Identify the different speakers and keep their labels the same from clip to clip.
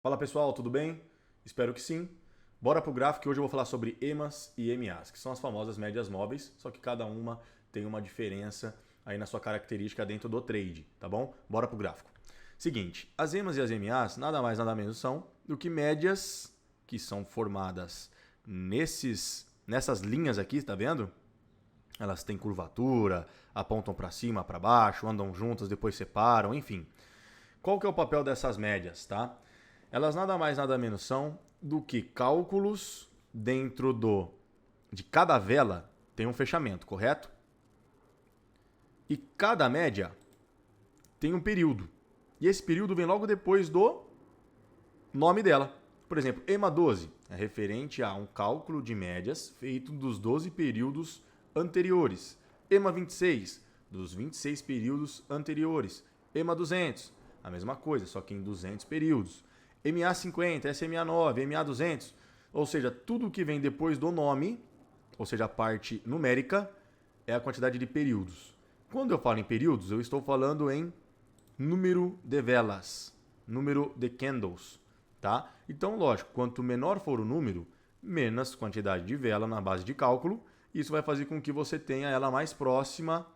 Speaker 1: Fala pessoal, tudo bem? Espero que sim. Bora pro gráfico que hoje eu vou falar sobre EMAs e EMAs, que são as famosas médias móveis, só que cada uma tem uma diferença aí na sua característica dentro do trade, tá bom? Bora pro gráfico. Seguinte, as EMAs e as EMAs nada mais nada menos são do que médias que são formadas nessas linhas aqui, tá vendo? Elas têm curvatura, apontam para cima, para baixo, andam juntas, depois separam, enfim. Qual que é o papel dessas médias, tá? Elas nada mais nada menos são do que cálculos dentro de cada vela tem um fechamento, correto? E cada média tem um período. E esse período vem logo depois do nome dela. Por exemplo, EMA 12 é referente a um cálculo de médias feito dos 12 períodos anteriores. EMA 26, dos 26 períodos anteriores. EMA 200, a mesma coisa, só que em 200 períodos. MA 50, SMA 9, MA 200, ou seja, tudo que vem depois do nome, ou seja, a parte numérica, é a quantidade de períodos. Quando eu falo em períodos, eu estou falando em número de velas, número de candles, tá? Então, lógico, quanto menor for o número, menos quantidade de vela na base de cálculo, isso vai fazer com que você tenha ela mais próxima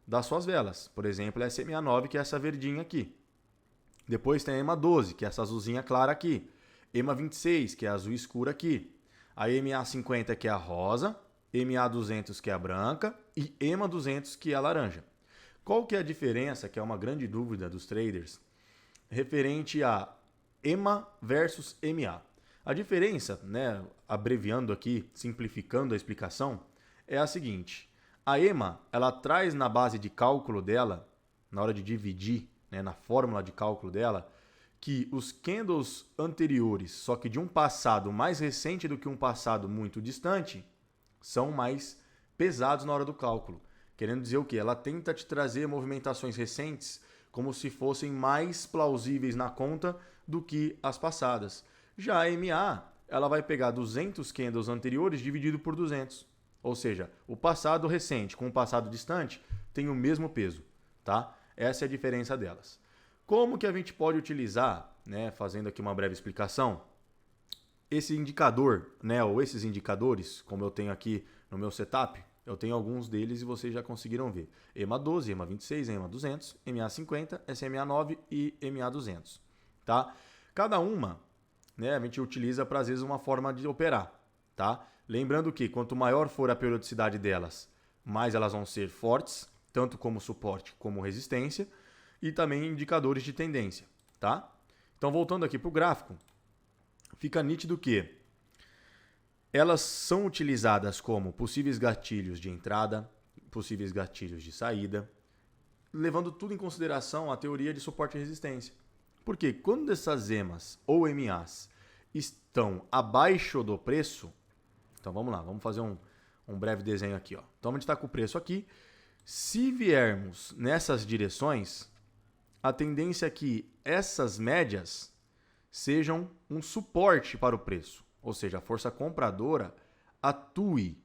Speaker 1: das suas velas. Por exemplo, a SMA 9, que é essa verdinha aqui. Depois tem a EMA 12, que é essa azulzinha clara aqui. EMA 26, que é a azul escura aqui. A MA 50, que é a rosa. MA 200, que é a branca. E EMA 200, que é a laranja. Qual que é a diferença, que é uma grande dúvida dos traders, referente a EMA versus MA? A diferença, né, abreviando aqui, simplificando a explicação, é a seguinte. A EMA, ela traz na base de cálculo dela, na hora de dividir, né, na fórmula de cálculo dela, que os candles anteriores, só que de um passado mais recente do que um passado muito distante, são mais pesados na hora do cálculo. Querendo dizer o quê? Ela tenta te trazer movimentações recentes como se fossem mais plausíveis na conta do que as passadas. Já a MA, ela vai pegar 200 candles anteriores dividido por 200. Ou seja, o passado recente com o passado distante tem o mesmo peso, tá? Essa é a diferença delas. Como que a gente pode utilizar, né, fazendo aqui uma breve explicação, esse indicador, né, ou esses indicadores, como eu tenho aqui no meu setup, eu tenho alguns deles e vocês já conseguiram ver. EMA 12, EMA 26, EMA 200, MA 50, SMA 9 e MA 200. Tá? Cada uma, né, a gente utiliza para, às vezes, uma forma de operar. Tá? Lembrando que quanto maior for a periodicidade delas, mais elas vão ser fortes, tanto como suporte como resistência, e também indicadores de tendência. Tá? Então, voltando aqui para o gráfico, fica nítido que elas são utilizadas como possíveis gatilhos de entrada, possíveis gatilhos de saída, levando tudo em consideração a teoria de suporte e resistência. Porque quando essas EMAs ou MAs estão abaixo do preço, então vamos lá, vamos fazer um breve desenho aqui. Ó. Então a gente está com o preço aqui. Se viermos nessas direções, a tendência é que essas médias sejam um suporte para o preço. Ou seja, a força compradora atue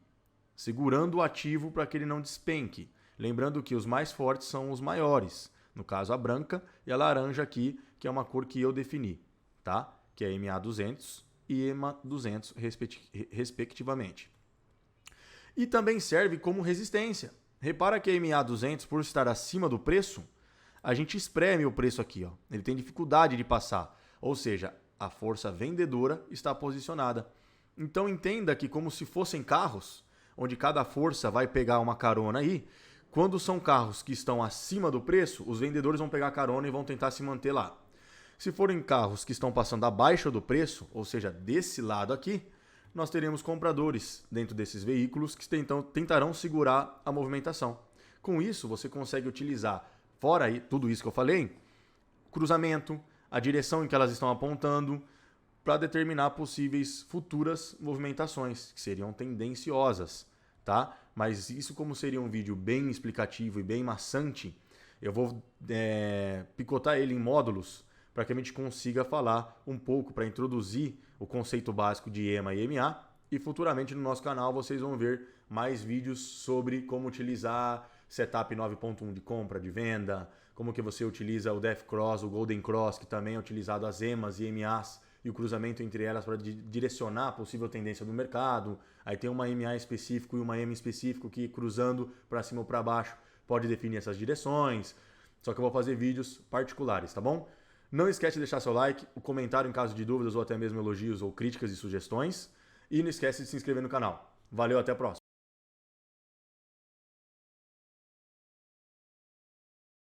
Speaker 1: segurando o ativo para que ele não despenque. Lembrando que os mais fortes são os maiores. No caso, a branca e a laranja aqui, que é uma cor que eu defini, tá? Que é MA 200 e EMA 200, respectivamente. E também serve como resistência. Repara que a MA 200, por estar acima do preço, a gente espreme o preço aqui. Ó. Ele tem dificuldade de passar. Ou seja, a força vendedora está posicionada. Então entenda que como se fossem carros, onde cada força vai pegar uma carona aí, quando são carros que estão acima do preço, os vendedores vão pegar a carona e vão tentar se manter lá. Se forem carros que estão passando abaixo do preço, ou seja, desse lado aqui, nós teremos compradores dentro desses veículos que tentarão segurar a movimentação. Com isso, você consegue utilizar, fora aí, tudo isso que eu falei, cruzamento, a direção em que elas estão apontando, para determinar possíveis futuras movimentações, que seriam tendenciosas, tá? Mas isso, como seria um vídeo bem explicativo e bem maçante, eu vou picotar ele em módulos para que a gente consiga falar um pouco, para introduzir o conceito básico de EMA e MA, e futuramente no nosso canal vocês vão ver mais vídeos sobre como utilizar setup 9.1 de compra, de venda, como que você utiliza o Death Cross, o Golden Cross, que também é utilizado as EMAs e MAs, e o cruzamento entre elas para direcionar a possível tendência do mercado. Aí tem uma MA específico e uma EMA específico que cruzando para cima ou para baixo pode definir essas direções. Só que eu vou fazer vídeos particulares, tá bom? Não esquece de deixar seu like, o comentário em caso de dúvidas ou até mesmo elogios ou críticas e sugestões. E não esquece de se inscrever no canal. Valeu, até a próxima!